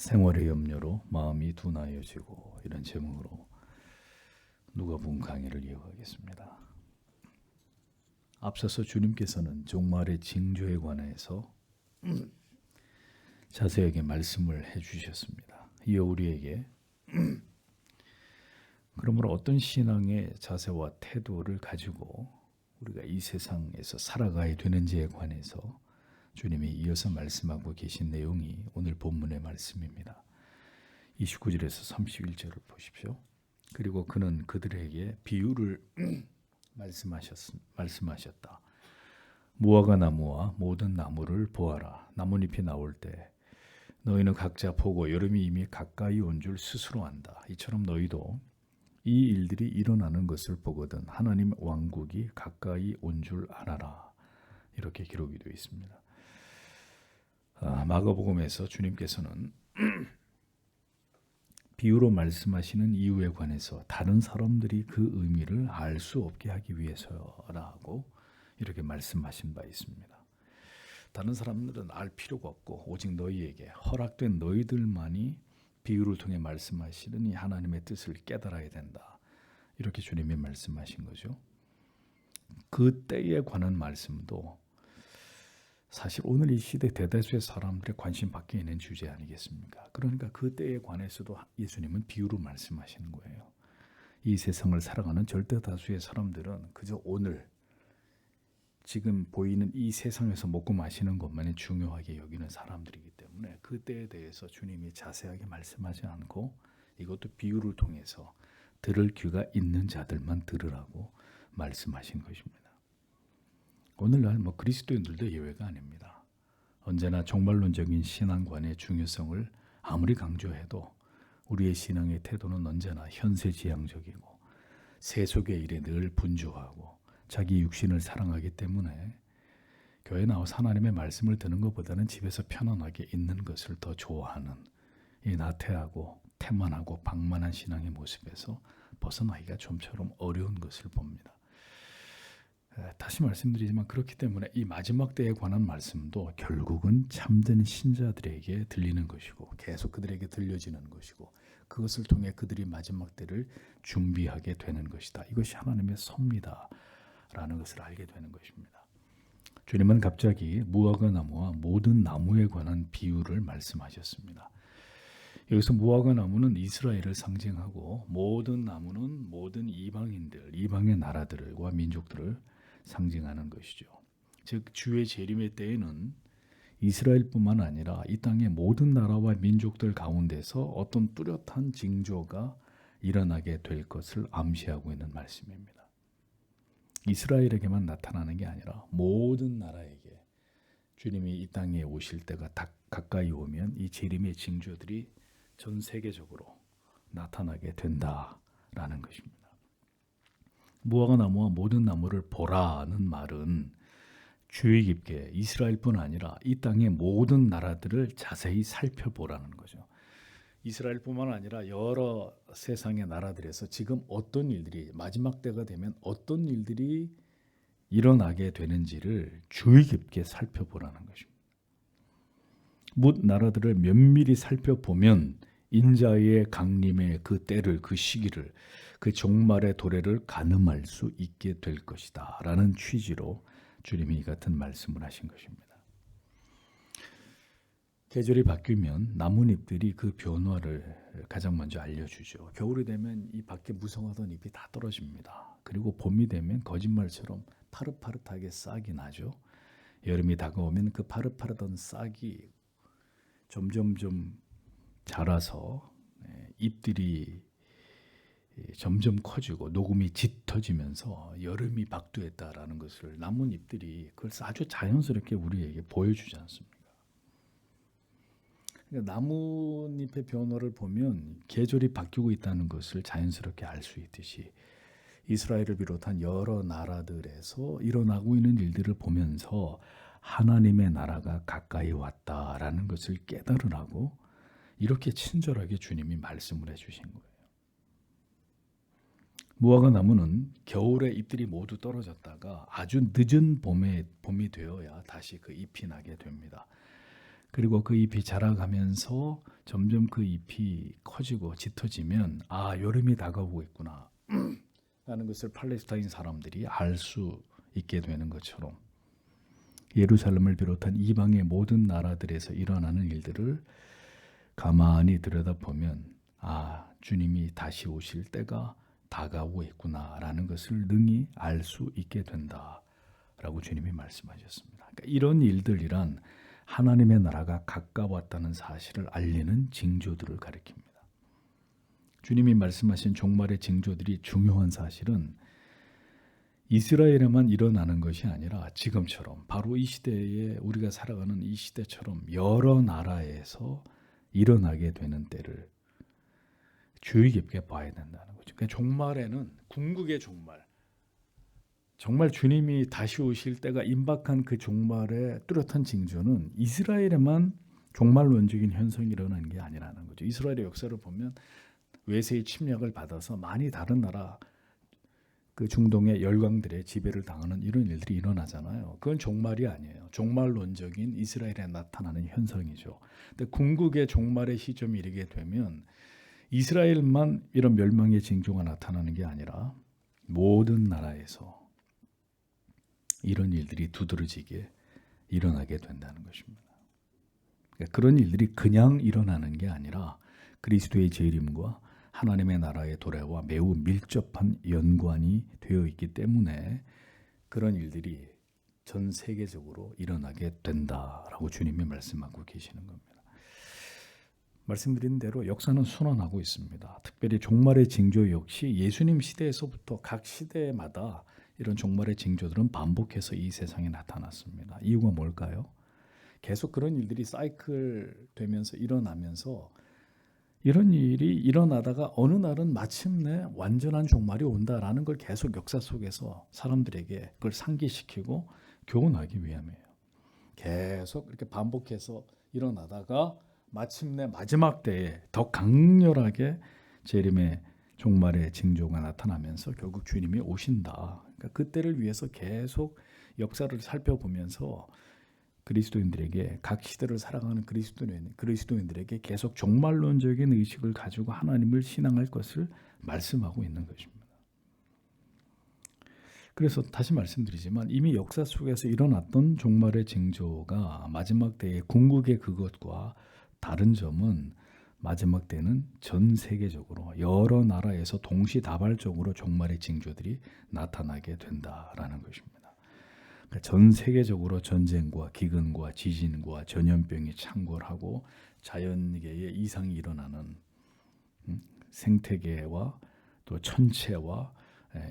생활의 염려로 마음이 둔하여지고, 이런 제목으로 누가복음 강의를 이어가겠습니다. 앞서서 주님께서는 종말의 징조에 관해서 자세하게 말씀을 해주셨습니다. 이어 우리에게 그러므로 어떤 신앙의 자세와 태도를 가지고 우리가 이 세상에서 살아가야 되는지에 관해서 주님이 이어서 말씀하고 계신 내용이 오늘 본문의 말씀입니다. 29절에서 31절을 보십시오. 그리고 그는 그들에게 비유를 말씀하셨다. 무화과 나무와 모든 나무를 보아라. 나뭇잎이 나올 때 너희는 각자 보고 여름이 이미 가까이 온 줄 스스로 안다. 이처럼 너희도 이 일들이 일어나는 것을 보거든 하나님 왕국이 가까이 온 줄 알아라. 이렇게 기록이 되어 있습니다. 마가복음에서 주님께서는 비유로 말씀하시는 이유에 관해서 다른 사람들이 그 의미를 알 수 없게 하기 위해서라고 이렇게 말씀하신 바 있습니다. 다른 사람들은 알 필요가 없고 오직 너희에게 허락된 너희들만이 비유를 통해 말씀하시는 이 하나님의 뜻을 깨달아야 된다. 이렇게 주님이 말씀하신 거죠. 그 때에 관한 말씀도 사실 오늘 이 시대 대다수의 사람들의 관심 밖에 있는 주제 아니겠습니까? 그러니까 그 때에 관해서도 예수님은 비유로 말씀하시는 거예요. 이 세상을 살아가는 절대 다수의 사람들은 그저 오늘 지금 보이는 이 세상에서 먹고 마시는 것만이 중요하게 여기는 사람들이기 때문에 그 때에 대해서 주님이 자세하게 말씀하지 않고 이것도 비유를 통해서 들을 귀가 있는 자들만 들으라고 말씀하신 것입니다. 오늘날 그리스도인들도 예외가 아닙니다. 언제나 종말론적인 신앙관의 중요성을 아무리 강조해도 우리의 신앙의 태도는 언제나 현세지향적이고 세속의 일에 늘 분주하고 자기 육신을 사랑하기 때문에 교회 나와서 하나님의 말씀을 듣는 것보다는 집에서 편안하게 있는 것을 더 좋아하는 이 나태하고 태만하고 방만한 신앙의 모습에서 벗어나기가 좀처럼 어려운 것을 봅니다. 다시 말씀드리지만 그렇기 때문에 이 마지막 때에 관한 말씀도 결국은 참된 신자들에게 들리는 것이고 계속 그들에게 들려지는 것이고 그것을 통해 그들이 마지막 때를 준비하게 되는 것이다. 이것이 하나님의 섭니다 라는 것을 알게 되는 것입니다. 주님은 갑자기 무화과 나무와 모든 나무에 관한 비유를 말씀하셨습니다. 여기서 무화과 나무는 이스라엘을 상징하고 모든 나무는 모든 이방인들, 이방의 나라들과 민족들을 상징하는 것이죠. 즉 주의 재림의 때에는 이스라엘뿐만 아니라 이 땅의 모든 나라와 민족들 가운데서 어떤 뚜렷한 징조가 일어나게 될 것을 암시하고 있는 말씀입니다. 이스라엘에게만 나타나는 게 아니라 모든 나라에게 주님이 이 땅에 오실 때가 가까이 오면 이 재림의 징조들이 전 세계적으로 나타나게 된다라는 것입니다. 무화과 나무와 모든 나무를 보라는 말은 주의 깊게 이스라엘뿐 아니라 이 땅의 모든 나라들을 자세히 살펴보라는 거죠. 이스라엘뿐만 아니라 여러 세상의 나라들에서 지금 어떤 일들이 마지막 때가 되면 어떤 일들이 일어나게 되는지를 주의 깊게 살펴보라는 것입니다. 뭇 나라들을 면밀히 살펴보면 인자의 강림의 그 때를, 그 시기를, 그 종말의 도래를 가늠할 수 있게 될 것이다 라는 취지로 주님이 이 같은 말씀을 하신 것입니다. 계절이 바뀌면 나뭇잎들이 그 변화를 가장 먼저 알려주죠. 겨울이 되면 이 밖에 무성하던 잎이 다 떨어집니다. 그리고 봄이 되면 거짓말처럼 파릇파릇하게 싹이 나죠. 여름이 다가오면 그 파릇파릇한 싹이 점점 자라서 잎들이 점점 커지고 녹음이 짙어지면서 여름이 박두했다라는 것을 나뭇잎들이 그걸 아주 자연스럽게 우리에게 보여주지 않습니까? 그러니까 나뭇잎의 변화를 보면 계절이 바뀌고 있다는 것을 자연스럽게 알 수 있듯이 이스라엘을 비롯한 여러 나라들에서 일어나고 있는 일들을 보면서 하나님의 나라가 가까이 왔다라는 것을 깨달으라고 이렇게 친절하게 주님이 말씀을 해주신 거예요. 무화과 나무는 겨울에 잎들이 모두 떨어졌다가 아주 늦은 봄이 되어야 다시 그 잎이 나게 됩니다. 그리고 그 잎이 자라가면서 점점 그 잎이 커지고 짙어지면 여름이 다가오고 있구나 라는 것을 팔레스타인 사람들이 알 수 있게 되는 것처럼 예루살렘을 비롯한 이방의 모든 나라들에서 일어나는 일들을 가만히 들여다보면 주님이 다시 오실 때가 다가오고 있구나라는 것을 능히 알 수 있게 된다라고 주님이 말씀하셨습니다. 그러니까 이런 일들이란 하나님의 나라가 가까웠다는 사실을 알리는 징조들을 가리킵니다. 주님이 말씀하신 종말의 징조들이 중요한 사실은 이스라엘에만 일어나는 것이 아니라 지금처럼 바로 이 시대에 우리가 살아가는 이 시대처럼 여러 나라에서 일어나게 되는 때를 주의 깊게 봐야 된다는 거죠. 그러니까 종말에는 궁극의 종말, 정말 주님이 다시 오실 때가 임박한 그 종말의 뚜렷한 징조는 이스라엘에만 종말론적인 현상이 일어나는 게 아니라는 거죠. 이스라엘의 역사를 보면 외세의 침략을 받아서 많이 다른 나라 그 중동의 열강들의 지배를 당하는 이런 일들이 일어나잖아요. 그건 종말이 아니에요. 종말론적인 이스라엘에 나타나는 현상이죠. 근데 궁극의 종말의 시점이 이르게 되면 이스라엘만 이런 멸망의 징조가 나타나는 게 아니라 모든 나라에서 이런 일들이 두드러지게 일어나게 된다는 것입니다. 그러니까 그런 일들이 그냥 일어나는 게 아니라 그리스도의 재림과 하나님의 나라의 도래와 매우 밀접한 연관이 되어 있기 때문에 그런 일들이 전 세계적으로 일어나게 된다라고 주님이 말씀하고 계시는 겁니다. 말씀드린 대로 역사는 순환하고 있습니다. 특별히 종말의 징조 역시 예수님 시대에서부터 각 시대마다 이런 종말의 징조들은 반복해서 이 세상에 나타났습니다. 이유가 뭘까요? 계속 그런 일들이 사이클 되면서 일어나면서 이런 일이 일어나다가 어느 날은 마침내 완전한 종말이 온다라는 걸 계속 역사 속에서 사람들에게 그걸 상기시키고 교훈하기 위함이에요. 계속 이렇게 반복해서 일어나다가 마침내 마지막 때에 더 강렬하게 재림의 종말의 징조가 나타나면서 결국 주님이 오신다. 그러니까 그때를 위해서 계속 역사를 살펴보면서 그리스도인들에게 각 시대를 살아가는 그리스도인들에게 계속 종말론적인 의식을 가지고 하나님을 신앙할 것을 말씀하고 있는 것입니다. 그래서 다시 말씀드리지만 이미 역사 속에서 일어났던 종말의 징조가 마지막 때의 궁극의 그것과 다른 점은 마지막 때는 전 세계적으로 여러 나라에서 동시다발적으로 종말의 징조들이 나타나게 된다라는 것입니다. 전 세계적으로 전쟁과 기근과 지진과 전염병이 창궐하고 자연계에 이상이 일어나는 생태계와 또 천체와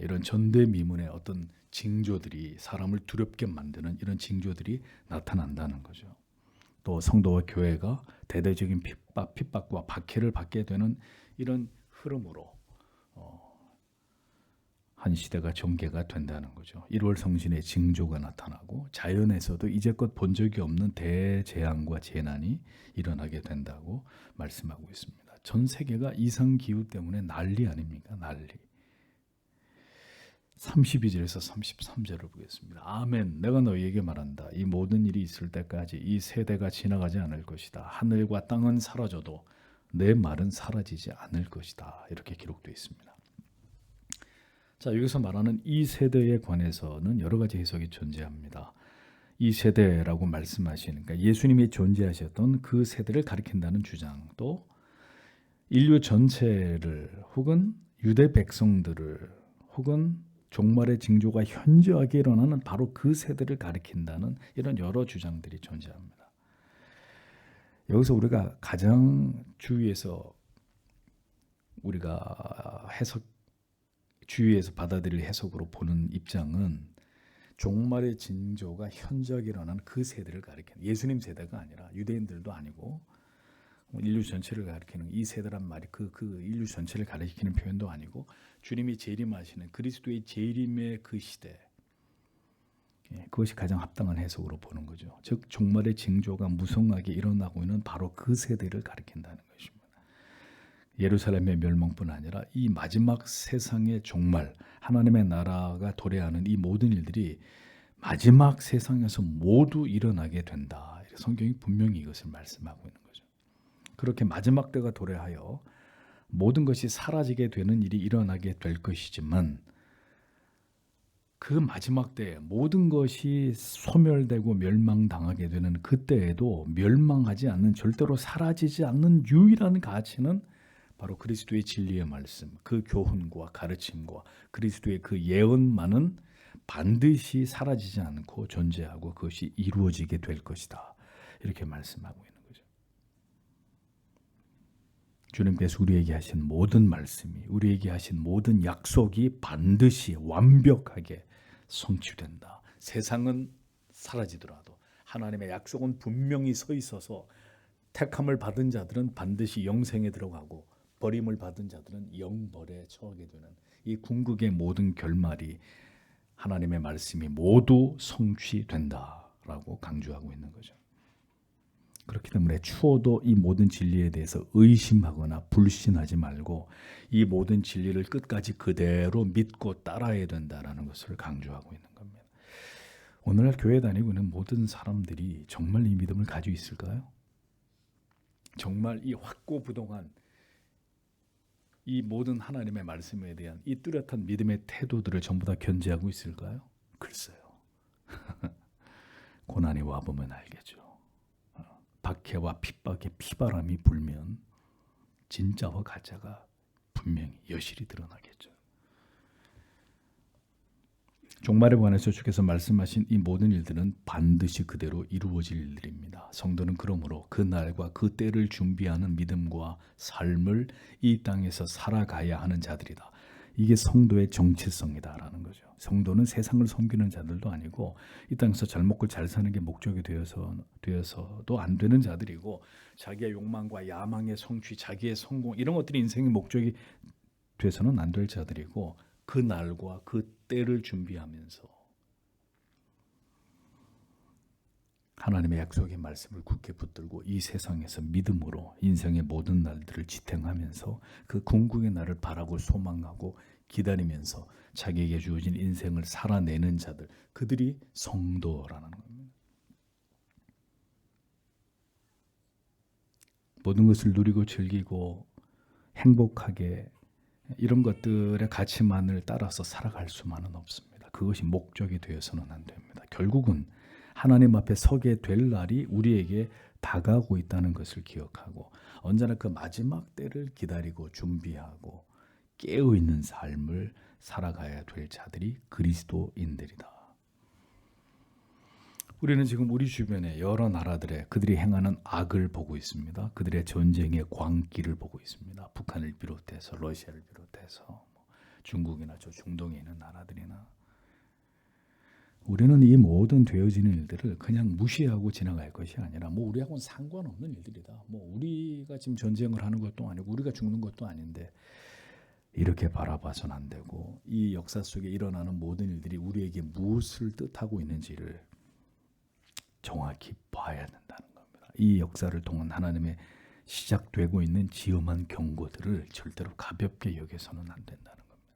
이런 전대미문의 어떤 징조들이 사람을 두렵게 만드는 이런 징조들이 나타난다는 거죠. 또 성도와 교회가 대대적인 핍박과 박해를 받게 되는 이런 흐름으로 한 시대가 전개가 된다는 거죠. 1월 성신의 징조가 나타나고 자연에서도 이제껏 본 적이 없는 대재앙과 재난이 일어나게 된다고 말씀하고 있습니다. 전 세계가 이상기후 때문에 난리 아닙니까? 난리. 32절에서 33절을 보겠습니다. 아멘. 내가 너희에게 말한다. 이 모든 일이 있을 때까지 이 세대가 지나가지 않을 것이다. 하늘과 땅은 사라져도 내 말은 사라지지 않을 것이다. 이렇게 기록되어 있습니다. 자, 여기서 말하는 이 세대에 관해서는 여러 가지 해석이 존재합니다. 이 세대라고 말씀하시니까 예수님이 존재하셨던 그 세대를 가리킨다는 주장, 또 인류 전체를 혹은 유대 백성들을 혹은 종말의 징조가 현저하게 일어나는 바로 그 세대를 가리킨다는 이런 여러 주장들이 존재합니다. 여기서 우리가 가장 주위에서 받아들일 해석으로 보는 입장은 종말의 징조가 현저하게 일어나는 그 세대를 가리키는, 예수님 세대가 아니라 유대인들도 아니고 인류 전체를 가리키는 이 세대란 말이 그 인류 전체를 가리키는 표현도 아니고 주님이 재림하시는 그리스도의 재림의 그 시대, 그것이 가장 합당한 해석으로 보는 거죠. 즉 종말의 징조가 무성하게 일어나고 있는 바로 그 세대를 가리킨다는 것입니다. 예루살렘의 멸망뿐 아니라 이 마지막 세상의 종말, 하나님의 나라가 도래하는 이 모든 일들이 마지막 세상에서 모두 일어나게 된다. 성경이 분명히 이것을 말씀하고 있는 거죠. 그렇게 마지막 때가 도래하여 모든 것이 사라지게 되는 일이 일어나게 될 것이지만 그 마지막 때에 모든 것이 소멸되고 멸망당하게 되는 그때에도 멸망하지 않는, 절대로 사라지지 않는 유일한 가치는 바로 그리스도의 진리의 말씀, 그 교훈과 가르침과 그리스도의 그 예언만은 반드시 사라지지 않고 존재하고 그것이 이루어지게 될 것이다. 이렇게 말씀하고 있는 거죠. 주님께서 우리에게 하신 모든 말씀이, 우리에게 하신 모든 약속이 반드시 완벽하게 성취된다. 세상은 사라지더라도 하나님의 약속은 분명히 서 있어서 택함을 받은 자들은 반드시 영생에 들어가고 버림을 받은 자들은 영벌에 처하게 되는 이 궁극의 모든 결말이 하나님의 말씀이 모두 성취된다라고 강조하고 있는 거죠. 그렇기 때문에 추호도 이 모든 진리에 대해서 의심하거나 불신하지 말고 이 모든 진리를 끝까지 그대로 믿고 따라야 된다라는 것을 강조하고 있는 겁니다. 오늘날 교회 다니고 있는 모든 사람들이 정말 이 믿음을 가지고 있을까요? 정말 이 확고부동한 이 모든 하나님의 말씀에 대한 이 뚜렷한 믿음의 태도들을 전부 다 견지하고 있을까요? 글쎄요. 고난이 와보면 알겠죠. 박해와 핍박의 피바람이 불면 진짜와 가짜가 분명히 여실히 드러나겠죠. 종말에 관해서 주께서 말씀하신 이 모든 일들은 반드시 그대로 이루어질 일들입니다. 성도는 그러므로 그 날과 그 때를 준비하는 믿음과 삶을 이 땅에서 살아가야 하는 자들이다. 이게 성도의 정체성이다라는 거죠. 성도는 세상을 섬기는 자들도 아니고 이 땅에서 잘 먹고 잘 사는 게 목적이 되어서도 안 되는 자들이고 자기의 욕망과 야망의 성취, 자기의 성공 이런 것들이 인생의 목적이 돼서는 안 될 자들이고 그 날과 그 때를 준비하면서 하나님의 약속의 말씀을 굳게 붙들고 이 세상에서 믿음으로 인생의 모든 날들을 지탱하면서 그 궁극의 날을 바라고 소망하고 기다리면서 자기에게 주어진 인생을 살아내는 자들, 그들이 성도라는 겁니다. 모든 것을 누리고 즐기고 행복하게 이런 것들의 가치만을 따라서 살아갈 수만은 없습니다. 그것이 목적이 되어서는 안 됩니다. 결국은 하나님 앞에 서게 될 날이 우리에게 다가오고 있다는 것을 기억하고 언제나 그 마지막 때를 기다리고 준비하고 깨어있는 삶을 살아가야 될 자들이 그리스도인들이다. 우리는 지금 우리 주변에 여러 나라들의 그들이 행하는 악을 보고 있습니다. 그들의 전쟁의 광기를 보고 있습니다. 북한을 비롯해서 러시아를 비롯해서 중국이나 저 중동에 있는 나라들이나 우리는 이 모든 되어지는 일들을 그냥 무시하고 지나갈 것이 아니라 우리하고는 상관없는 일들이다. 우리가 지금 전쟁을 하는 것도 아니고 우리가 죽는 것도 아닌데 이렇게 바라봐서는 안 되고 이 역사 속에 일어나는 모든 일들이 우리에게 무엇을 뜻하고 있는지를 정확히 봐야 된다는 겁니다. 이 역사를 통한 하나님의 시작되고 있는 지엄한 경고들을 절대로 가볍게 여겨서는 안 된다는 겁니다.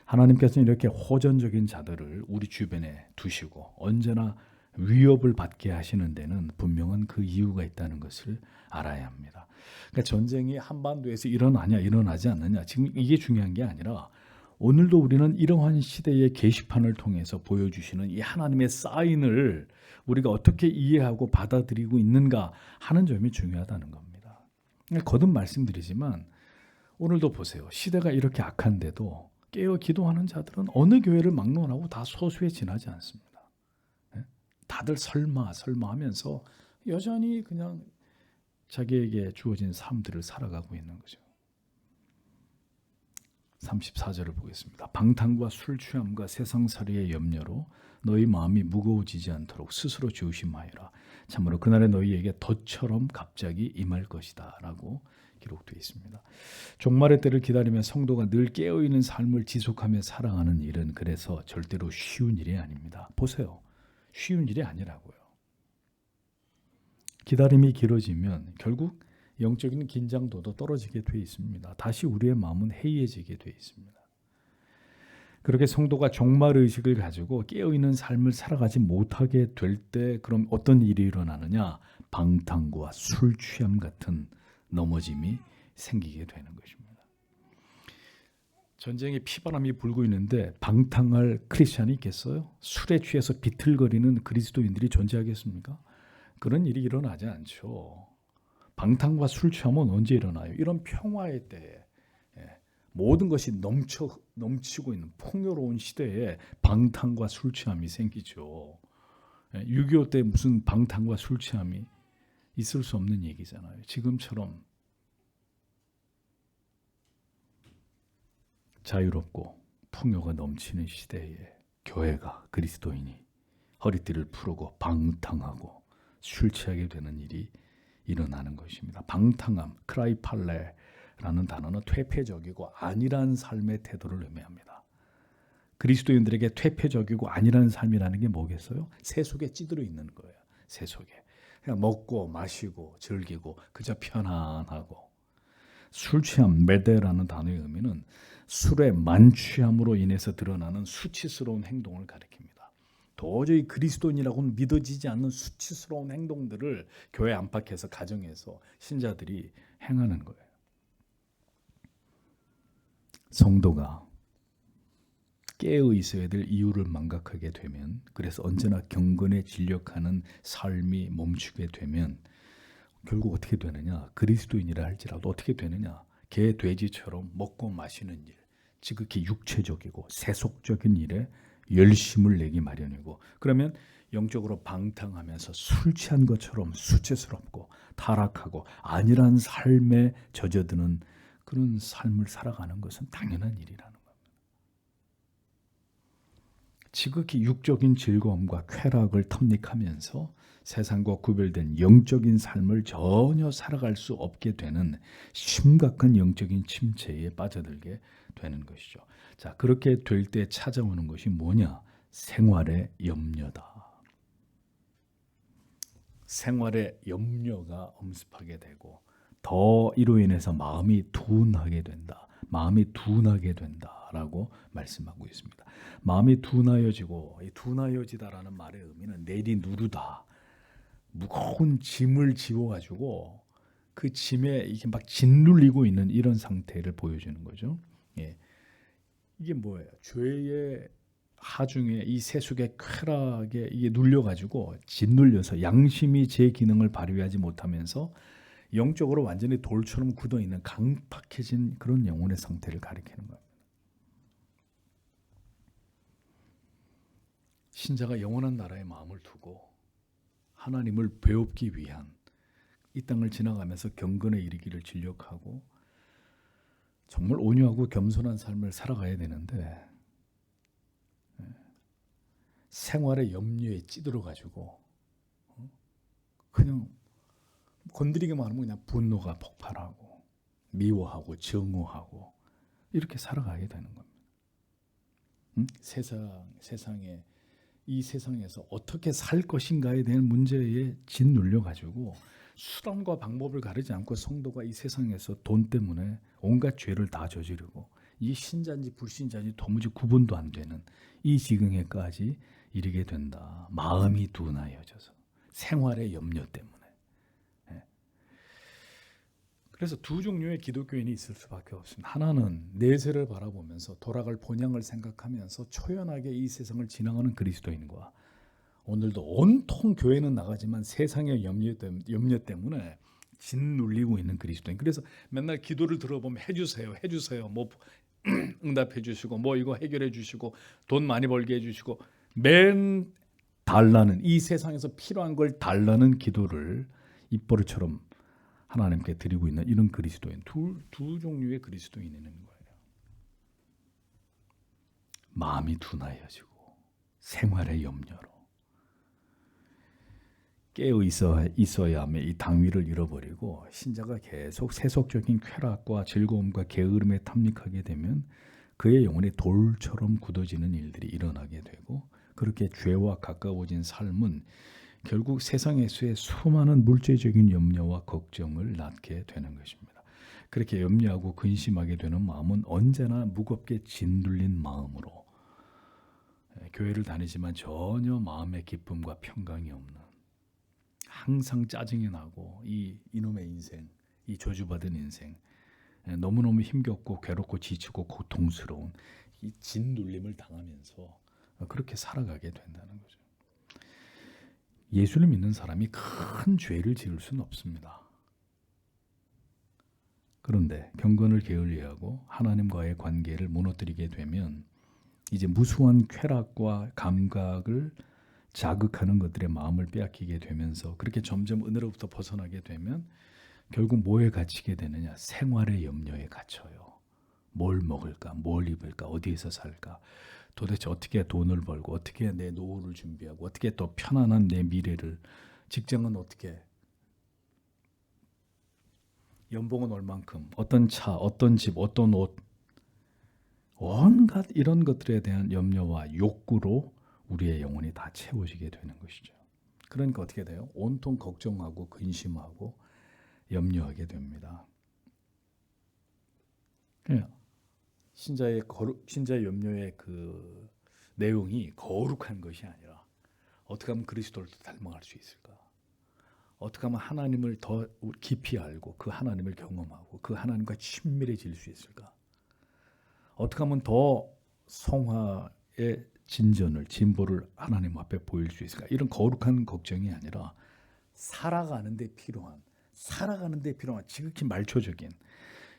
하나님께서는 이렇게 호전적인 자들을 우리 주변에 두시고 언제나 위협을 받게 하시는 데는 분명한 그 이유가 있다는 것을 알아야 합니다. 그러니까 전쟁이 한반도에서 일어나냐 일어나지 않느냐 지금 이게 중요한 게 아니라 오늘도 우리는 이러한 시대의 게시판을 통해서 보여주시는 이 하나님의 사인을 우리가 어떻게 이해하고 받아들이고 있는가 하는 점이 중요하다는 겁니다. 거듭 말씀드리지만 오늘도 보세요. 시대가 이렇게 악한데도 깨어 기도하는 자들은 어느 교회를 막론하고 다 소수에 지나지 않습니다. 다들 설마 하면서 여전히 그냥 자기에게 주어진 삶들을 살아가고 있는 거죠. 34절을 보겠습니다. 방탕과 술 취함과 세상살이의 염려로 너희 마음이 무거워지지 않도록 스스로 조심하여라. 참으로 그날에 너희에게 덫처럼 갑자기 임할 것이다 라고 기록되어 있습니다. 종말의 때를 기다리며 성도가 늘 깨어있는 삶을 지속하며 살아가는 일은 그래서 절대로 쉬운 일이 아닙니다. 보세요. 쉬운 일이 아니라고요. 기다림이 길어지면 결국 영적인 긴장도도 떨어지게 돼 있습니다. 다시 우리의 마음은 해이해지게 돼 있습니다. 그렇게 성도가 종말 의식을 가지고 깨어있는 삶을 살아가지 못하게 될 때 그럼 어떤 일이 일어나느냐? 방탕과 술 취함 같은 넘어짐이 생기게 되는 것입니다. 전쟁에 피바람이 불고 있는데 방탕할 크리스찬이 있겠어요? 술에 취해서 비틀거리는 그리스도인들이 존재하겠습니까? 그런 일이 일어나지 않죠. 방탕과 술 취함은 언제 일어나요? 이런 평화의 때에, 모든 것이 넘치고 있는 풍요로운 시대에 방탕과 술 취함이 생기죠. 6.25 때 무슨 방탕과 술 취함이 있을 수 없는 얘기잖아요. 지금처럼 자유롭고 풍요가 넘치는 시대에 교회가, 그리스도인이 허리띠를 풀고 방탕하고 술 취하게 되는 일이 일어나는 것입니다. 방탕함, 크라이팔레라는 단어는 퇴폐적이고 안일한 삶의 태도를 의미합니다. 그리스도인들에게 퇴폐적이고 안일한 삶이라는 게 뭐겠어요? 세속에 찌들어 있는 거예요. 세속에. 그냥 먹고 마시고 즐기고 그저 편안하고. 술 취함, 메데라는 단어의 의미는 술의 만취함으로 인해서 드러나는 수치스러운 행동을 가리킵니다. 도저히 그리스도인이라고는 믿어지지 않는 수치스러운 행동들을 교회 안팎에서 가정에서 신자들이 행하는 거예요. 성도가 깨어 있어야 될 이유를 망각하게 되면, 그래서 언제나 경건에 진력하는 삶이 멈추게 되면 결국 어떻게 되느냐? 그리스도인이라 할지라도 어떻게 되느냐? 개, 돼지처럼 먹고 마시는 일, 지극히 육체적이고 세속적인 일에 열심을 내기 마련이고, 그러면 영적으로 방탕하면서 술 취한 것처럼 수치스럽고 타락하고 안일한 삶에 젖어드는 그런 삶을 살아가는 것은 당연한 일이라는 겁니다. 지극히 육적인 즐거움과 쾌락을 탐닉하면서 세상과 구별된 영적인 삶을 전혀 살아갈 수 없게 되는 심각한 영적인 침체에 빠져들게 되는 것이죠. 자, 그렇게 될 때 찾아오는 것이 뭐냐? 생활의 염려다. 생활의 염려가 엄습하게 되고 더 이로 인해서 마음이 둔하게 된다. 마음이 둔하게 된다라고 말씀하고 있습니다. 마음이 둔하여지고, 이 둔하여지다라는 말의 의미는 내리누르다. 무거운 짐을 지워가지고 그 짐에 이게 막 짓눌리고 있는 이런 상태를 보여주는 거죠. 예. 이게 뭐예요? 죄의 하중에 이 세속의 쾌락에 이게 눌려가지고 짓눌려서 양심이 제 기능을 발휘하지 못하면서 영적으로 완전히 돌처럼 굳어있는 강팍해진 그런 영혼의 상태를 가리키는 겁니다. 신자가 영원한 나라에 마음을 두고 하나님을 배웁기 위한, 이 땅을 지나가면서 경건에 이르기를 진력하고 정말 온유하고 겸손한 삶을 살아가야 되는데, 생활의 염려에 찌들어가지고 그냥 건드리기만 하면 그냥 분노가 폭발하고 미워하고 정오하고 이렇게 살아가게 되는 겁니다. 세상에 이 세상에서 어떻게 살 것인가에 대한 문제에 짓눌려가지고 수단과 방법을 가리지 않고 성도가 이 세상에서 돈 때문에 온갖 죄를 다 저지르고 이 신자인지 불신자인지 도무지 구분도 안 되는 이 지경에까지 이르게 된다. 마음이 둔하여져서 생활의 염려 때문에. 그래서 두 종류의 기독교인이 있을 수밖에 없습니다. 하나는 내세를 바라보면서 돌아갈 본향을 생각하면서 초연하게 이 세상을 지나가는 그리스도인과, 오늘도 온통 교회는 나가지만 세상의 염려 때문에 짓눌리고 있는 그리스도인. 그래서 맨날 기도를 들어보면 해주세요 뭐 응답해 주시고 뭐 이거 해결해 주시고 돈 많이 벌게 해주시고 맨 달라는, 이 세상에서 필요한 걸 달라는 기도를 입버릇처럼 하나님께 드리고 있는 이런 그리스도인, 두 종류의 그리스도인이 있는 거예요. 마음이 둔하여지고 생활의 염려로 깨어 있어야 함의 이 당위를 잃어버리고 신자가 계속 세속적인 쾌락과 즐거움과 게으름에 탐닉하게 되면 그의 영혼이 돌처럼 굳어지는 일들이 일어나게 되고, 그렇게 죄와 가까워진 삶은 결국 세상에서의 수많은 물질적인 염려와 걱정을 낳게 되는 것입니다. 그렇게 염려하고 근심하게 되는 마음은 언제나 무겁게 짓눌린 마음으로 교회를 다니지만 전혀 마음의 기쁨과 평강이 없는, 항상 짜증이 나고 이놈의 인생, 이 저주받은 인생, 너무너무 힘겹고 괴롭고 지치고 고통스러운 이 짓눌림을 당하면서 그렇게 살아가게 된다는 거죠. 예수를 믿는 사람이 큰 죄를 지을 수는 없습니다. 그런데 경건을 게을리하고 하나님과의 관계를 무너뜨리게 되면 이제 무수한 쾌락과 감각을 자극하는 것들의 마음을 빼앗기게 되면서 그렇게 점점 은혜로부터 벗어나게 되면 결국 뭐에 갇히게 되느냐? 생활의 염려에 갇혀요. 뭘 먹을까? 뭘 입을까? 어디에서 살까? 도대체 어떻게 돈을 벌고 어떻게 내 노후를 준비하고 어떻게 또 편안한 내 미래를, 직장은 어떻게, 연봉은 얼만큼, 어떤 차, 어떤 집, 어떤 옷, 온갖 이런 것들에 대한 염려와 욕구로 우리의 영혼이 다 채워지게 되는 것이죠. 그러니까 어떻게 돼요? 온통 걱정하고 근심하고 염려하게 됩니다. 신자의 염려의 그 내용이 거룩한 것이 아니라 어떻게 하면 그리스도를 닮아갈 수 있을까? 어떻게 하면 하나님을 더 깊이 알고 그 하나님을 경험하고 그 하나님과 친밀해질 수 있을까? 어떻게 하면 더 성화의 진보를 하나님 앞에 보일 수 있을까? 이런 거룩한 걱정이 아니라 살아가는 데 필요한 지극히 말초적인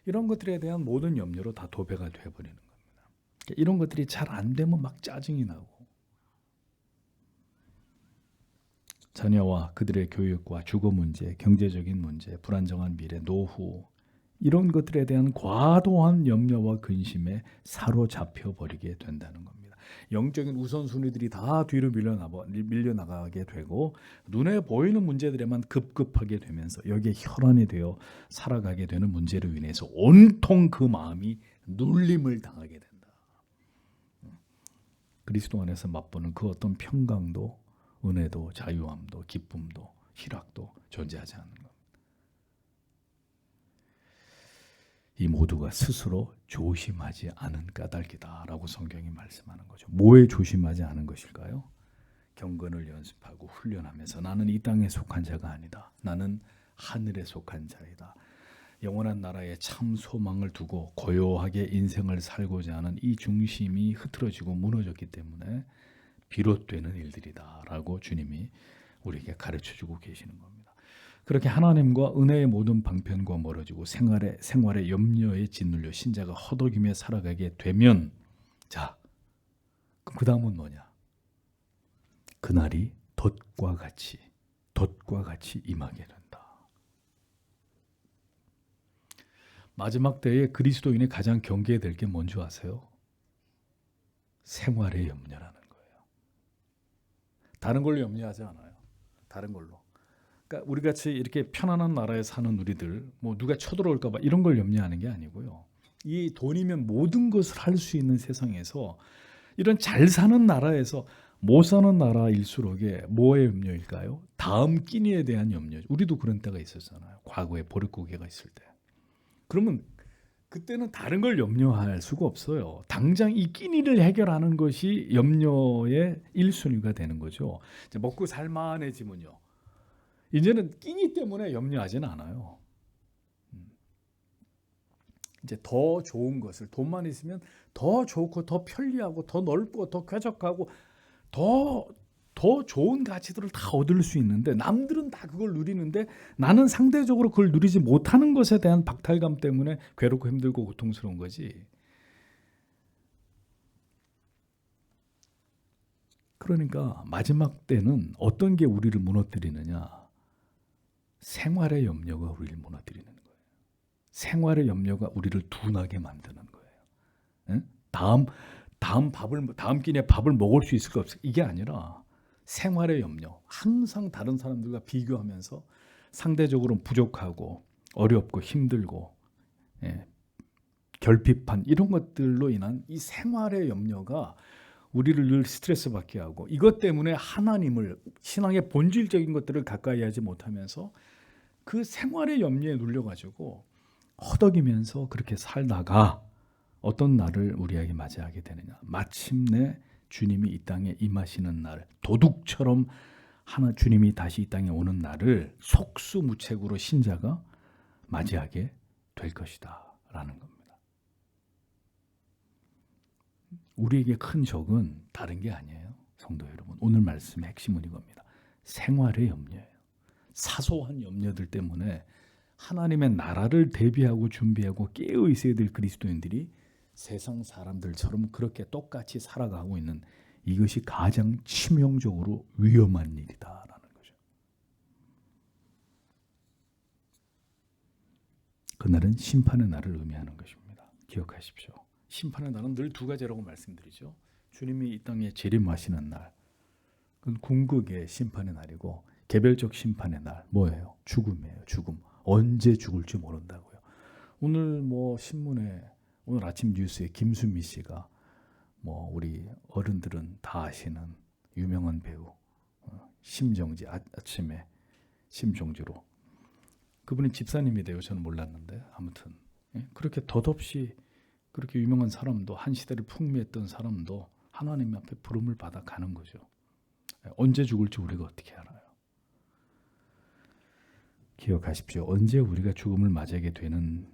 이런 것들에 대한 모든 염려로 다 도배가 되어버리는 겁니다. 이런 것들이 잘 안 되면 막 짜증이 나고, 자녀와 그들의 교육과 주거 문제, 경제적인 문제, 불안정한 미래, 노후, 이런 것들에 대한 과도한 염려와 근심에 사로잡혀 버리게 된다는 겁니다. 영적인 우선순위들이 다 뒤로 밀려나가게 되고 눈에 보이는 문제들에만 급급하게 되면서 여기에 혈안이 되어 살아가게 되는 문제로 인해서 온통 그 마음이 눌림을 당하게 된다. 그리스도 안에서 맛보는 그 어떤 평강도, 은혜도, 자유함도, 기쁨도, 희락도 존재하지 않는 것. 이 모두가 스스로 조심하지 않은 까닭이다라고 성경이 말씀하는 거죠. 뭐에 조심하지 않은 것일까요? 경건을 연습하고 훈련하면서 나는 이 땅에 속한 자가 아니다. 나는 하늘에 속한 자이다. 영원한 나라에 참 소망을 두고 고요하게 인생을 살고자 하는 이 중심이 흐트러지고 무너졌기 때문에 비롯되는 일들이다라고 주님이 우리에게 가르쳐주고 계시는 겁니다. 그렇게 하나님과 은혜의 모든 방편과 멀어지고 생활의 염려에 짓눌려 신자가 허덕이며 살아가게 되면, 자, 그 다음은 뭐냐? 그날이 돛과 같이 임하게 된다. 마지막 때에 그리스도인이 가장 경계될 게 뭔지 아세요? 생활의 염려라는 거예요. 다른 걸로 염려하지 않아요. 다른 걸로. 그러니까 우리 같이 이렇게 편안한 나라에 사는 우리들, 뭐 누가 쳐들어올까 봐 이런 걸 염려하는 게 아니고요. 이 돈이면 모든 것을 할 수 있는 세상에서 이런 잘 사는 나라에서 못 사는 나라일수록에 뭐의 염려일까요? 다음 끼니에 대한 염려. 우리도 그런 때가 있었잖아요. 과거에 보릿고개가 있을 때. 그러면 그때는 다른 걸 염려할 수가 없어요. 당장 이 끼니를 해결하는 것이 염려의 1순위가 되는 거죠. 이제 먹고 살만해지면요, 이제는 끼니 때문에 염려하지는 않아요. 이제 더 좋은 것을, 돈만 있으면 더 좋고 더 편리하고 더 넓고 더 쾌적하고 더 좋은 가치들을 다 얻을 수 있는데 남들은 다 그걸 누리는데 나는 상대적으로 그걸 누리지 못하는 것에 대한 박탈감 때문에 괴롭고 힘들고 고통스러운 거지. 그러니까 마지막 때는 어떤 게 우리를 무너뜨리느냐? 생활의 염려가 우리를 무너뜨리는 거예요. 생활의 염려가 우리를 둔하게 만드는 거예요. 응? 다음 끼니에 밥을 먹을 수 있을까 없을까? 이게 아니라 생활의 염려, 항상 다른 사람들과 비교하면서 상대적으로 부족하고 어렵고 힘들고 결핍한 이런 것들로 인한 이 생활의 염려가 우리를 늘 스트레스 받게 하고, 이것 때문에 하나님을, 신앙의 본질적인 것들을 가까이 하지 못하면서 그 생활의 염려에 눌려가지고 허덕이면서 그렇게 살다가 어떤 날을 우리에게 맞이하게 되느냐? 마침내 주님이 이 땅에 임하시는 날, 도둑처럼 주님이 다시 이 땅에 오는 날을 속수무책으로 신자가 맞이하게 될 것이다 라는 겁니다. 우리에게 큰 적은 다른 게 아니에요. 성도 여러분, 오늘 말씀의 핵심은 이겁니다. 생활의 염려예요. 사소한 염려들 때문에 하나님의 나라를 대비하고 준비하고 깨어 있어야 될 그리스도인들이 세상 사람들처럼 그렇게 똑같이 살아가고 있는, 이것이 가장 치명적으로 위험한 일이다라는 거죠. 그날은 심판의 날을 의미하는 것입니다. 기억하십시오. 심판의 날은 늘 두 가지라고 말씀드리죠. 주님이 이 땅에 재림하시는 날, 그건 궁극의 심판의 날이고, 개별적 심판의 날 뭐예요? 죽음이에요. 죽음. 언제 죽을지 모른다고요. 오늘 신문에, 오늘 아침 뉴스에 김수미 씨가 우리 어른들은 다 아시는 유명한 배우 심정지, 아침에 심정지로, 그분이 집사님이 돼요. 저는 몰랐는데 아무튼 그렇게 덧없이 그렇게 유명한 사람도, 한 시대를 풍미했던 사람도 하나님 앞에 부름을 받아 가는 거죠. 언제 죽을지 우리가 어떻게 알아요? 기억하십시오. 언제 우리가 죽음을 맞이하게 되는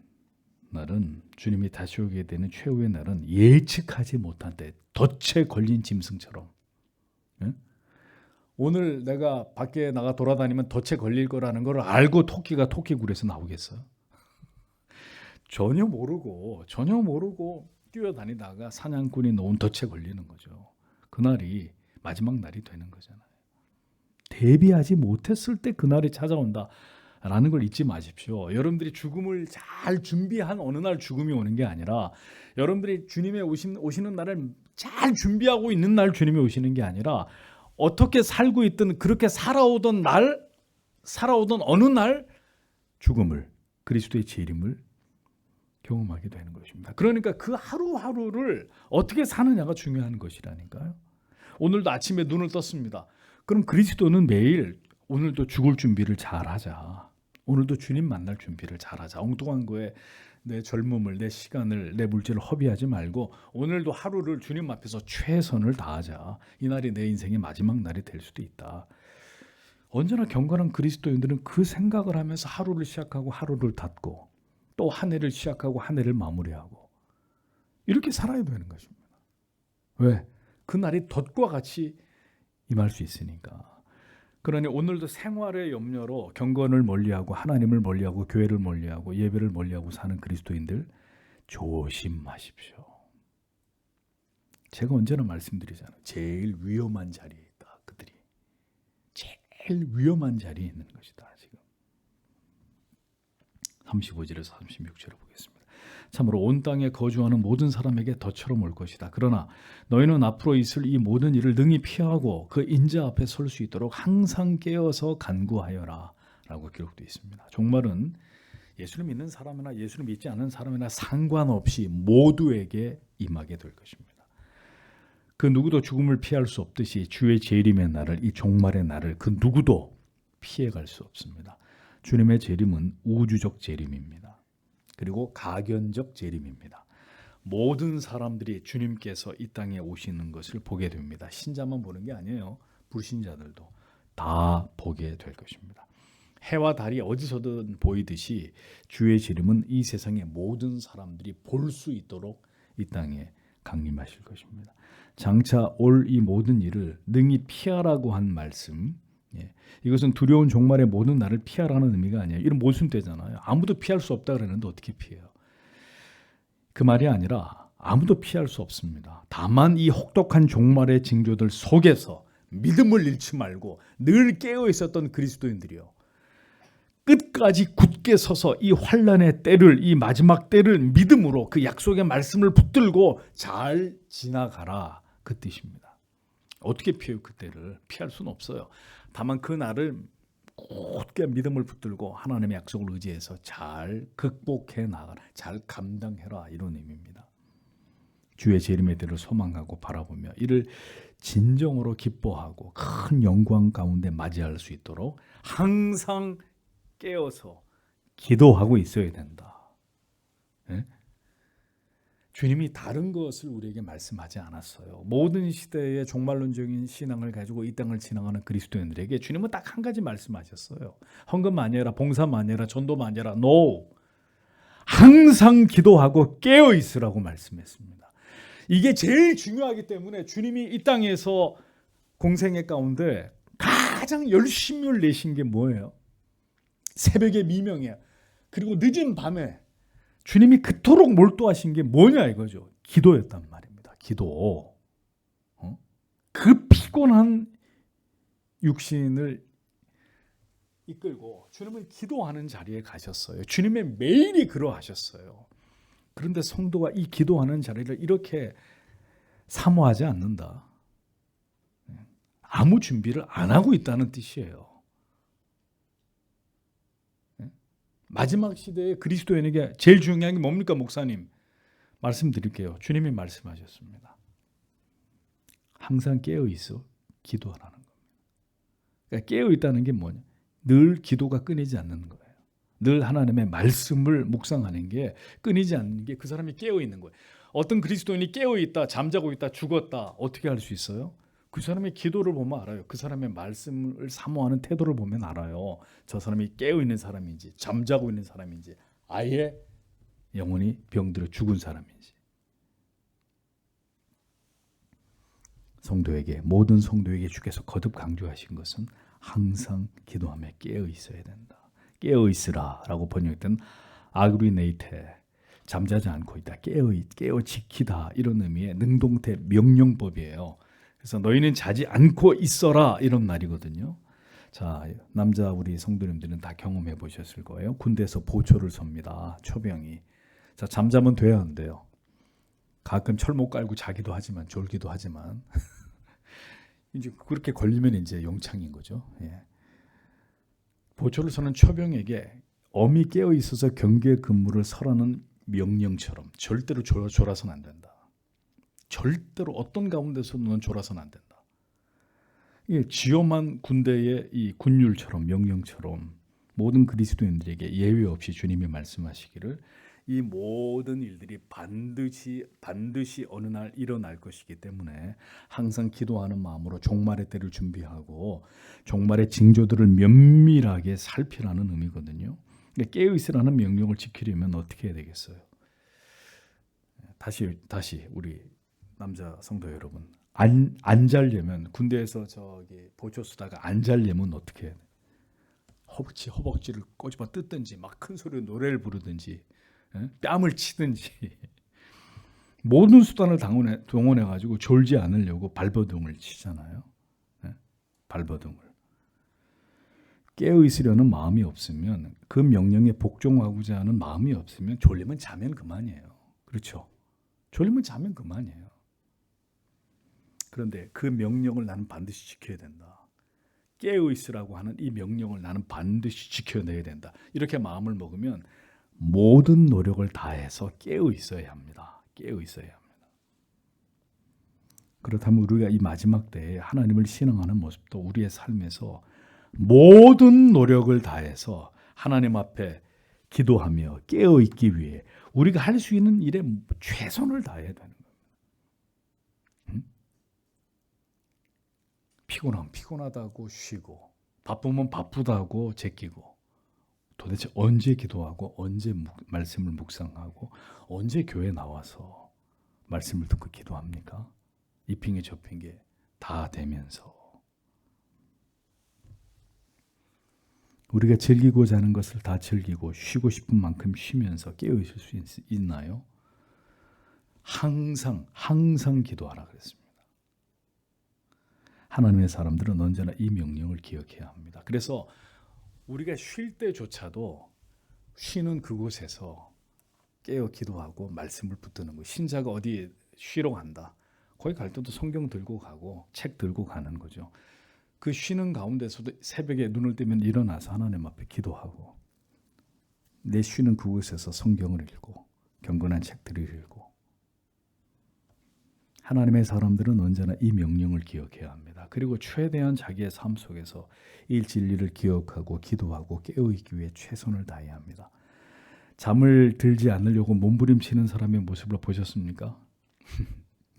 날은, 주님이 다시 오게 되는 최후의 날은 예측하지 못한 때, 덫에 걸린 짐승처럼. 오늘 내가 밖에 나가 돌아다니면 덫에 걸릴 거라는 걸 알고 토끼가 토끼굴에서 나오겠어요? 전혀 모르고 뛰어다니다가 사냥꾼이 놓은 덫에 걸리는 거죠. 그날이 마지막 날이 되는 거잖아요. 대비하지 못했을 때 그날이 찾아온다 라는 걸 잊지 마십시오. 여러분들이 죽음을 잘 준비한 어느 날 죽음이 오는 게 아니라, 여러분들이 주님의 오시는 날을 잘 준비하고 있는 날 주님이 오시는 게 아니라, 어떻게 살고 있든 그렇게 살아오던 어느 날 죽음을, 그리스도의 재림을 경험하게 되는 것입니다. 그러니까 그 하루하루를 어떻게 사느냐가 중요한 것이라니까요. 오늘도 아침에 눈을 떴습니다. 그럼 그리스도는 매일 오늘도 죽을 준비를 잘하자. 오늘도 주님 만날 준비를 잘하자. 엉뚱한 거에 내 젊음을, 내 시간을, 내 물질을 허비하지 말고 오늘도 하루를 주님 앞에서 최선을 다하자. 이 날이 내 인생의 마지막 날이 될 수도 있다. 언제나 경건한 그리스도인들은 그 생각을 하면서 하루를 시작하고 하루를 닫고, 또 한 해를 시작하고 한 해를 마무리하고, 이렇게 살아야 되는 것입니다. 왜? 그 날이 덫과 같이 임할 수 있으니까. 그러니 오늘도 생활의 염려로 경건을 멀리하고 하나님을 멀리하고 교회를 멀리하고 예배를 멀리하고 사는 그리스도인들 조심하십시오. 제가 언제나 말씀드리잖아요. 제일 위험한 자리에 있다. 그들이 제일 위험한 자리에 있는 것이다. 지금 35절에서 36절을 보겠습니다. 참으로 온 땅에 거주하는 모든 사람에게 덫처럼 올 것이다. 그러나 너희는 앞으로 있을 이 모든 일을 능히 피하고 그 인자 앞에 설 수 있도록 항상 깨어서 간구하여라 라고 기록되어 있습니다. 종말은 예수를 믿는 사람이나 예수를 믿지 않는 사람이나 상관없이 모두에게 임하게 될 것입니다. 그 누구도 죽음을 피할 수 없듯이 주의 재림의 날을, 이 종말의 날을 그 누구도 피해갈 수 없습니다. 주님의 재림은 우주적 재림입니다. 그리고 가견적 재림입니다. 모든 사람들이 주님께서 이 땅에 오시는 것을 보게 됩니다. 신자만 보는 게 아니에요. 불신자들도 다 보게 될 것입니다. 해와 달이 어디서든 보이듯이 주의 재림은 이 세상의 모든 사람들이 볼 수 있도록 이 땅에 강림하실 것입니다. 장차 올 이 모든 일을 능히 피하라고 한 말씀, 이것은 두려운 종말의 모든 날을 피하라는 의미가 아니에요. 이런 모순되잖아요. 아무도 피할 수 없다 그러는데 어떻게 피해요? 그 말이 아니라 아무도 피할 수 없습니다. 다만 이 혹독한 종말의 징조들 속에서 믿음을 잃지 말고 늘 깨어 있었던 그리스도인들이요, 끝까지 굳게 서서 이 환난의 때를, 이 마지막 때를 믿음으로 그 약속의 말씀을 붙들고 잘 지나가라, 그 뜻입니다. 어떻게 피해요? 그 때를 피할 수는 없어요. 다만 그 날을 굳게 믿음을 붙들고 하나님의 약속을 의지해서 잘 극복해 나가라, 잘 감당해라, 이런 의미입니다. 주의 재림의 때를 소망하고 바라보며 이를 진정으로 기뻐하고 큰 영광 가운데 맞이할 수 있도록 항상 깨어서 기도하고 있어야 된다. 주님이 다른 것을 우리에게 말씀하지 않았어요. 모든 시대의 종말론적인 신앙을 가지고 이 땅을 지나가는 그리스도인들에게 주님은 딱 한 가지 말씀하셨어요. 헌금 많이 해라, 봉사 많이 해라, 전도 많이 해라. No. 항상 기도하고 깨어 있으라고 말씀했습니다. 이게 제일 중요하기 때문에 주님이 이 땅에서 공생애 가운데 가장 열심을 내신 게 뭐예요? 새벽에 미명에 그리고 늦은 밤에 주님이 그토록 몰두하신 게 뭐냐 이거죠. 기도였단 말입니다. 기도. 그 피곤한 육신을 이끌고 주님은 기도하는 자리에 가셨어요. 주님의 매일이 그러하셨어요. 그런데 성도가 이 기도하는 자리를 이렇게 사모하지 않는다. 아무 준비를 안 하고 있다는 뜻이에요. 마지막 시대에 그리스도인에게 제일 중요한 게 뭡니까, 목사님? 말씀드릴게요. 주님이 말씀하셨습니다. 항상 깨어 있어 기도하라는 겁니다. 그러니까 깨어 있다는 게 뭐냐? 늘 기도가 끊이지 않는 거예요. 늘 하나님의 말씀을 묵상하는 게 끊이지 않는 게 그 사람이 깨어 있는 거예요. 어떤 그리스도인이 깨어 있다, 잠자고 있다, 죽었다 어떻게 할 수 있어요? 그 사람의 기도를 보면 알아요. 그 사람의 말씀을 사모하는 태도를 보면 알아요. 저 사람이 깨어 있는 사람인지 잠자고 있는 사람인지 아예 영혼이 병들어 죽은 사람인지. 성도에게 모든 성도에게 주께서 거듭 강조하신 것은 항상 기도하며 깨어 있어야 된다. 깨어 있으라라고 번역된 아그리네이테 잠자지 않고 있다. 깨어 지키다 이런 의미의 능동태 명령법이에요. 그래서 너희는 자지 않고 있어라 이런 말이거든요. 자, 남자 우리 성도님들은 다 경험해 보셨을 거예요. 군대에서 보초를 섭니다. 초병이. 자, 잠자면 돼야 안 돼요. 가끔 철목 깔고 자기도 하지만 졸기도 하지만 이제 그렇게 걸리면 이제 용창인 거죠. 예. 보초를 서는 초병에게 엄히 깨어 있어서 경계 근무를 서라는 명령처럼 절대로 졸아서는 안 된다. 절대로 어떤 가운데서도 넌 졸아서는 안 된다. 이게 지엄한 군대의 이 군율처럼 명령처럼 모든 그리스도인들에게 예외 없이 주님이 말씀하시기를 이 모든 일들이 반드시 어느 날 일어날 것이기 때문에 항상 기도하는 마음으로 종말의 때를 준비하고 종말의 징조들을 면밀하게 살피라는 의미거든요. 깨어 있으라는 명령을 지키려면 어떻게 해야 되겠어요? 다시 우리 남자 성도 여러분, 안 자려면 군대에서 저기 보초 쓰다가 안 자려면 어떻게 해야 돼? 허벅지를 꼬집어 뜯든지 막 큰 소리로 노래를 부르든지 뺨을 치든지 모든 수단을 동원해 가지고 졸지 않으려고 발버둥을 치잖아요. 발버둥을. 깨어 있으려는 마음이 없으면 그 명령에 복종하고자 하는 마음이 없으면 졸리면 자면 그만이에요. 그렇죠? 졸리면 자면 그만이에요. 그런데 그 명령을 나는 반드시 지켜야 된다. 깨어 있으라고 하는 이 명령을 나는 반드시 지켜내야 된다. 이렇게 마음을 먹으면 모든 노력을 다해서 깨어 있어야 합니다. 깨어 있어야 합니다. 그렇다면 우리가 이 마지막 때에 하나님을 신앙하는 모습도 우리의 삶에서 모든 노력을 다해서 하나님 앞에 기도하며 깨어 있기 위해 우리가 할 수 있는 일에 최선을 다해야 되는 거예요. 피곤하면 피곤하다고 쉬고 바쁘면 바쁘다고 제끼고 도대체 언제 기도하고 언제 말씀을 묵상하고 언제 교회 나와서 말씀을 듣고 기도합니까? 이 핑계 저 핑계 다 되면서 우리가 즐기고자 하는 것을 다 즐기고 쉬고 싶은 만큼 쉬면서 깨어 있을 수 있나요? 항상 기도하라 그랬습니다. 하나님의 사람들은 언제나 이 명령을 기억해야 합니다. 그래서 우리가 쉴 때조차도 쉬는 그곳에서 깨어 기도하고 말씀을 붙드는 거예요. 신자가 어디 쉬러 간다. 거기 갈 때도 성경 들고 가고 책 들고 가는 거죠. 그 쉬는 가운데서도 새벽에 눈을 뜨면 일어나서 하나님 앞에 기도하고 내 쉬는 그곳에서 성경을 읽고 경건한 책들을 읽고 하나님의 사람들은 언제나 이 명령을 기억해야 합니다. 그리고 최대한 자기의 삶 속에서 이 진리를 기억하고 기도하고 깨어있기 위해 최선을 다해야 합니다. 잠을 들지 않으려고 몸부림치는 사람의 모습을 보셨습니까?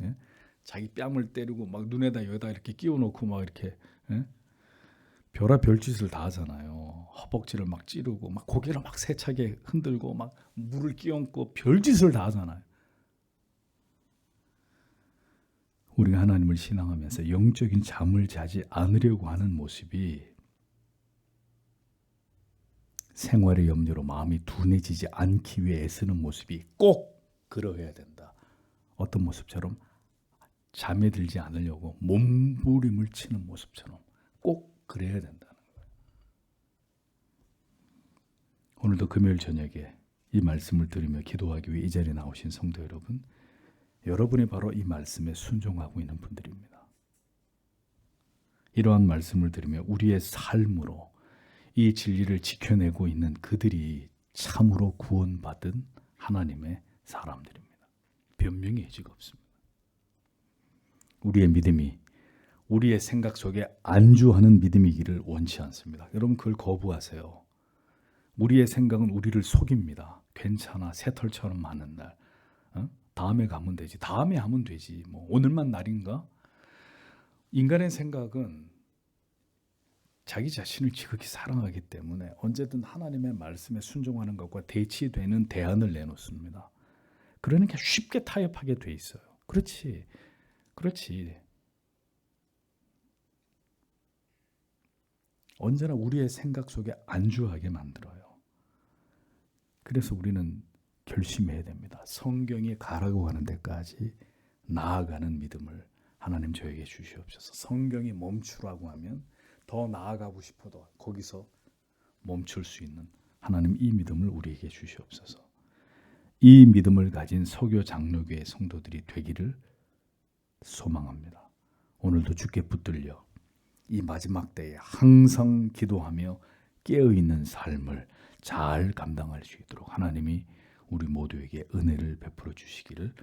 예? 자기 뺨을 때리고 막 눈에다 여기다 이렇게 끼워놓고 막 이렇게 예? 별짓을 다 하잖아요. 허벅지를 막 찌르고 막 고개를 막 세차게 흔들고 막 물을 끼얹고 별짓을 다 하잖아요. 우리가 하나님을 신앙하면서 영적인 잠을 자지 않으려고 하는 모습이 생활의 염려로 마음이 둔해지지 않기 위해 애쓰는 모습이 꼭 그러해야 된다. 어떤 모습처럼 잠에 들지 않으려고 몸부림을 치는 모습처럼 꼭 그래야 된다는 거예요. 오늘도 금요일 저녁에 이 말씀을 들으며 기도하기 위해 이 자리에 나오신 성도 여러분, 여러분이 바로 이 말씀에 순종하고 있는 분들입니다. 이러한 말씀을 들으며 우리의 삶으로 이 진리를 지켜내고 있는 그들이 참으로 구원받은 하나님의 사람들입니다. 변명의 여지가 없습니다. 우리의 믿음이 우리의 생각 속에 안주하는 믿음이기를 원치 않습니다. 여러분 그걸 거부하세요. 우리의 생각은 우리를 속입니다. 괜찮아, 새털처럼 많은 날. 다음에 가면 되지. 다음에 하면 되지. 뭐 오늘만 날인가? 인간의 생각은 자기 자신을 지극히 사랑하기 때문에 언제든 하나님의 말씀에 순종하는 것과 대치되는 대안을 내놓습니다. 그러니까 쉽게 타협하게 돼 있어요. 그렇지. 언제나 우리의 생각 속에 안주하게 만들어요. 그래서 우리는 결심해야 됩니다. 성경이 가라고 하는 데까지 나아가는 믿음을 하나님 저에게 주시옵소서. 성경이 멈추라고 하면 더 나아가고 싶어도 거기서 멈출 수 있는 하나님 이 믿음을 우리에게 주시옵소서. 이 믿음을 가진 서교 장로교회 성도들이 되기를 소망합니다. 오늘도 주께 붙들려 이 마지막 때에 항상 기도하며 깨어있는 삶을 잘 감당할 수 있도록 하나님이 우리 모두에게 은혜를 베풀어 주시기를